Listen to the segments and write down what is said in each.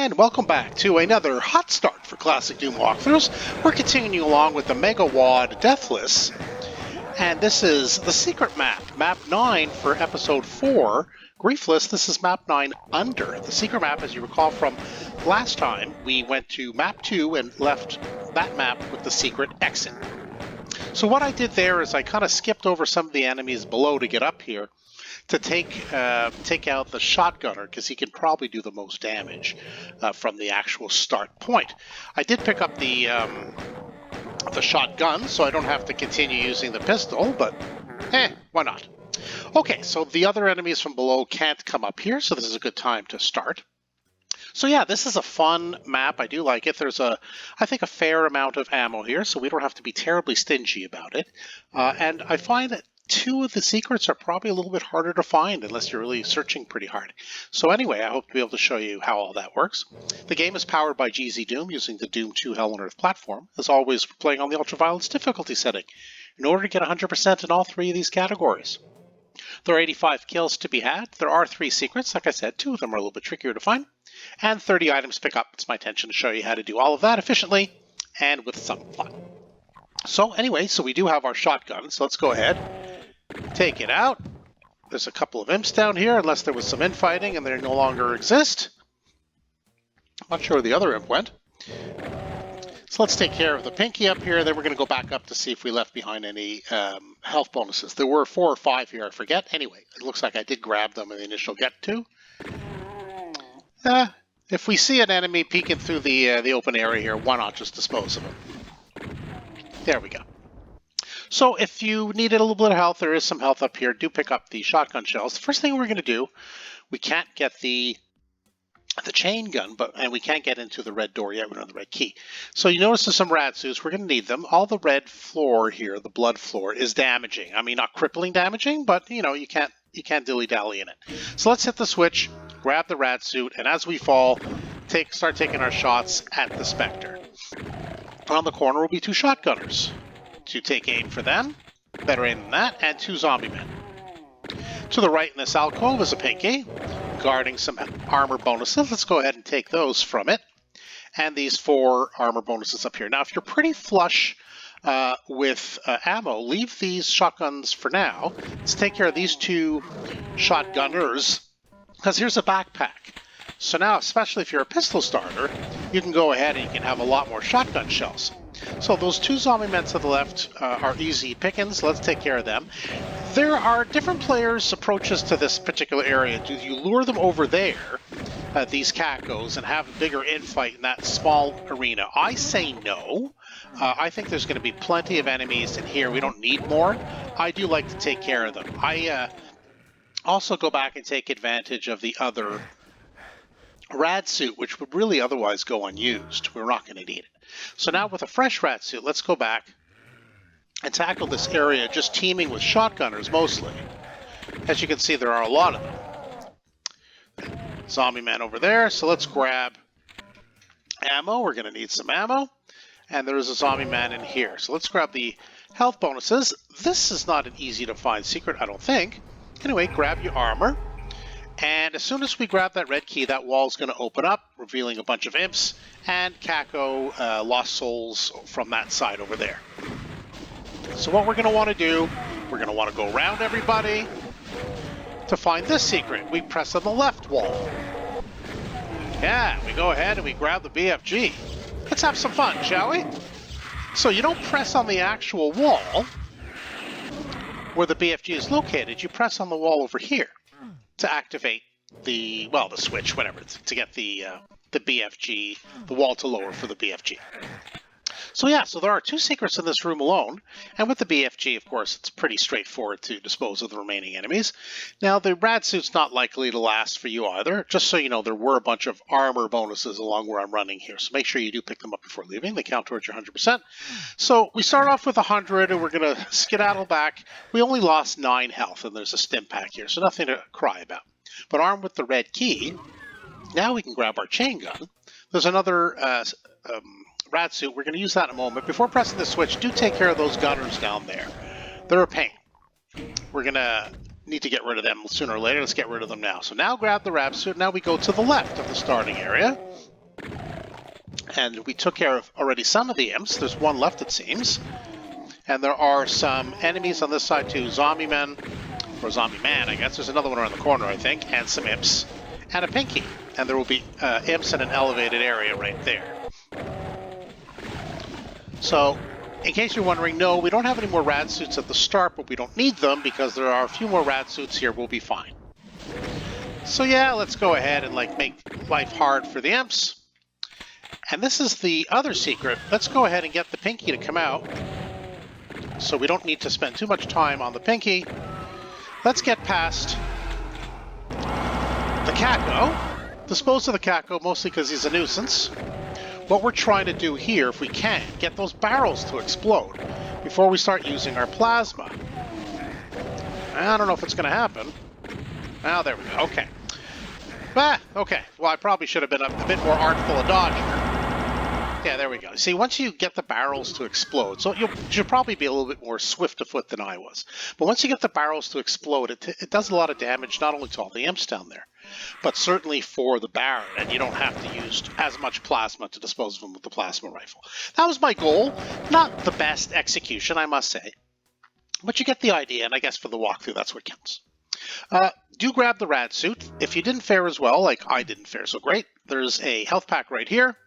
And welcome back to another hot start for Classic Doom Walkthroughs. We're continuing along with the Mega Wad Deathless, and this is the secret map, Map 9 for Episode 4, Griefless. This is Map 9 Under. The secret map, as you recall from last time, we went to Map 2 and left that map with the secret exit. So what I did there is I kind of skipped over some of the enemies below to get up here, to take out the shotgunner, because he can probably do the most damage from the actual start point. I did pick up the shotgun, so I don't have to continue using the pistol, but why not? Okay, so the other enemies from below can't come up here, so this is a good time to start. So yeah, this is a fun map. I do like it. There's I think, a fair amount of ammo here, so we don't have to be terribly stingy about it. And I find that two of the secrets are probably a little bit harder to find unless you're really searching pretty hard. So anyway, I hope to be able to show you how all that works. The game is powered by GZDoom using the Doom 2 Hell on Earth platform. As always, we're playing on the ultraviolence difficulty setting in order to get 100% in all three of these categories. There are 85 kills to be had. There are 3 secrets. Like I said, 2 of them are a little bit trickier to find. And 30 items to pick up. It's my intention to show you how to do all of that efficiently and with some fun. So anyway, we do have our shotgun, so let's go ahead, take it out. There's a couple of imps down here, unless there was some infighting and they no longer exist. I'm not sure where the other imp went. So let's take care of the pinky up here, then we're going to go back up to see if we left behind any health bonuses. There were 4 or 5 here, I forget. Anyway, it looks like I did grab them in the initial get to. If we see an enemy peeking through the open area here, why not just dispose of him? There we go. So if you needed a little bit of health, there is some health up here. Do pick up the shotgun shells. The first thing we're going to do, we can't get the chain gun, and we can't get into the red door yet. We don't have the red key. So you notice there's some rad suits. We're going to need them. All the red floor here, the blood floor, is damaging. I mean, not crippling damaging, but you know, you can't dilly-dally in it. So let's hit the switch, grab the rad suit, and as we fall, start taking our shots at the Spectre. Around the corner will be 2 shotgunners. To take aim for them, better aim than that, and 2 zombie men. To the right in this alcove is a pinky, guarding some armor bonuses. Let's go ahead and take those from it. And these 4 armor bonuses up here. Now, if you're pretty flush with ammo, leave these shotguns for now. Let's take care of these 2 shotgunners, because here's a backpack. So now, especially if you're a pistol starter, you can go ahead and you can have a lot more shotgun shells. So those 2 zombie men to the left are easy pickings. Let's take care of them. There are different players' approaches to this particular area. Do you lure them over there, these cacos, and have a bigger infight in that small arena? I say no. I think there's going to be plenty of enemies in here. We don't need more. I do like to take care of them. I also go back and take advantage of the other rad suit, which would really otherwise go unused. We're not going to need it. So now with a fresh rad suit, let's go back and tackle this area just teeming with shotgunners mostly. As you can see, there are a lot of them. Zombie man over there, so let's grab ammo. We're going to need some ammo. And there's a zombie man in here. So let's grab the health bonuses. This is not an easy to find secret, I don't think. Anyway, grab your armor. And as soon as we grab that red key, that wall's going to open up, revealing a bunch of imps and Caco lost souls from that side over there. So what we're going to want to do, we're going to want to go around everybody to find this secret. We press on the left wall. Yeah, we go ahead and we grab the BFG. Let's have some fun, shall we? So you don't press on the actual wall where the BFG is located. You press on the wall over here to activate the switch, whatever, to get the BFG, the wall to lower for the BFG. So yeah, so there are 2 secrets in this room alone, and with the BFG, of course, it's pretty straightforward to dispose of the remaining enemies. Now, the rad suit's not likely to last for you either. Just so you know, there were a bunch of armor bonuses along where I'm running here, so make sure you do pick them up before leaving. They count towards your 100%. So we start off with 100, and we're going to skedaddle back. We only lost 9 health, and there's a stim pack here, so nothing to cry about. But armed with the red key, now we can grab our chain gun. There's another rad suit. We're going to use that in a moment. Before pressing the switch, do take care of those gunners down there. They're a pain. We're going to need to get rid of them sooner or later. Let's get rid of them now. So now grab the rad suit. Now we go to the left of the starting area. And we took care of already some of the imps. There's one left, it seems. And there are some enemies on this side too. Zombie men, or zombie man, I guess. There's another one around the corner, I think. And some imps. And a pinky. And there will be imps in an elevated area right there. So, in case you're wondering, no, we don't have any more rad suits at the start, but we don't need them because there are a few more rad suits here. We'll be fine. So yeah, let's go ahead and make life hard for the imps. And this is the other secret. Let's go ahead and get the pinky to come out. So we don't need to spend too much time on the pinky. Let's get past the Kako. Dispose of the Kako, mostly because he's a nuisance. What we're trying to do here, if we can, get those barrels to explode before we start using our plasma. I don't know if it's going to happen. Oh, there we go. Okay. Okay. Well, I probably should have been a bit more artful a dodger. Yeah, there we go. See, once you get the barrels to explode, so you should probably be a little bit more swift of foot than I was. But once you get the barrels to explode, it does a lot of damage, not only to all the imps down there, but certainly for the Baron, and you don't have to use as much plasma to dispose of them with the plasma rifle. That was my goal. Not the best execution, I must say. But you get the idea, and I guess for the walkthrough, that's what counts. Do grab the rad suit. If you didn't fare as well, like I didn't fare so great, there's a health pack right here.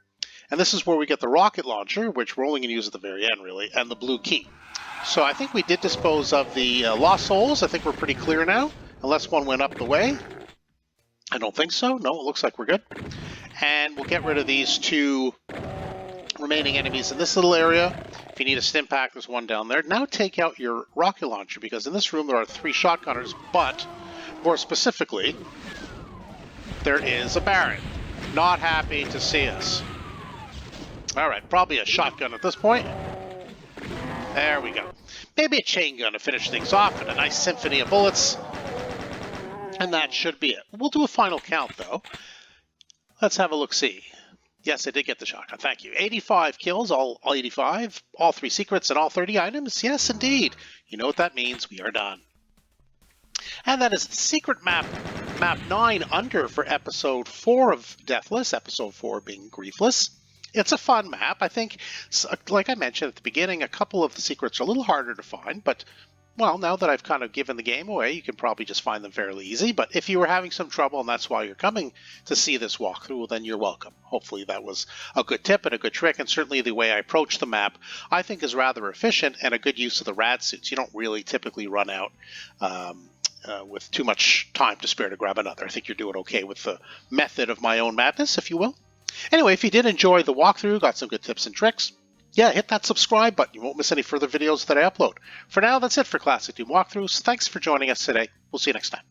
And this is where we get the rocket launcher, which we're only going to use at the very end, really, and the blue key. So I think we did dispose of the lost souls. I think we're pretty clear now, unless one went up the way. I don't think so. No, it looks like we're good. And we'll get rid of these two remaining enemies in this little area. If you need a stim pack, there's one down there. Now take out your rocket launcher, because in this room there are 3 shotgunners, but more specifically, there is a Baron. Not happy to see us. Alright, probably a shotgun at this point. There we go. Maybe a chain gun to finish things off, and a nice symphony of bullets. And that should be it. We'll do a final count, though. Let's have a look-see. Yes, I did get the shotgun. Thank you. 85 kills, all 85, all 3 secrets, and all 30 items. Yes, indeed. You know what that means. We are done. And that is the secret map, map 9 under for episode 4 of Deathless, episode 4 being Griefless. It's a fun map. I think, like I mentioned at the beginning, a couple of the secrets are a little harder to find, but, well, now that I've kind of given the game away, you can probably just find them fairly easy. But if you were having some trouble and that's why you're coming to see this walkthrough, well, then you're welcome. Hopefully that was a good tip and a good trick, and certainly the way I approach the map, I think, is rather efficient and a good use of the rad suits. You don't really typically run out with too much time to spare to grab another. I think you're doing okay with the method of my own madness, if you will. Anyway, if you did enjoy the walkthrough, got some good tips and tricks, yeah, hit that subscribe button. You won't miss any further videos that I upload. For now, that's it for Classic Doom Walkthroughs. Thanks for joining us today. We'll see you next time.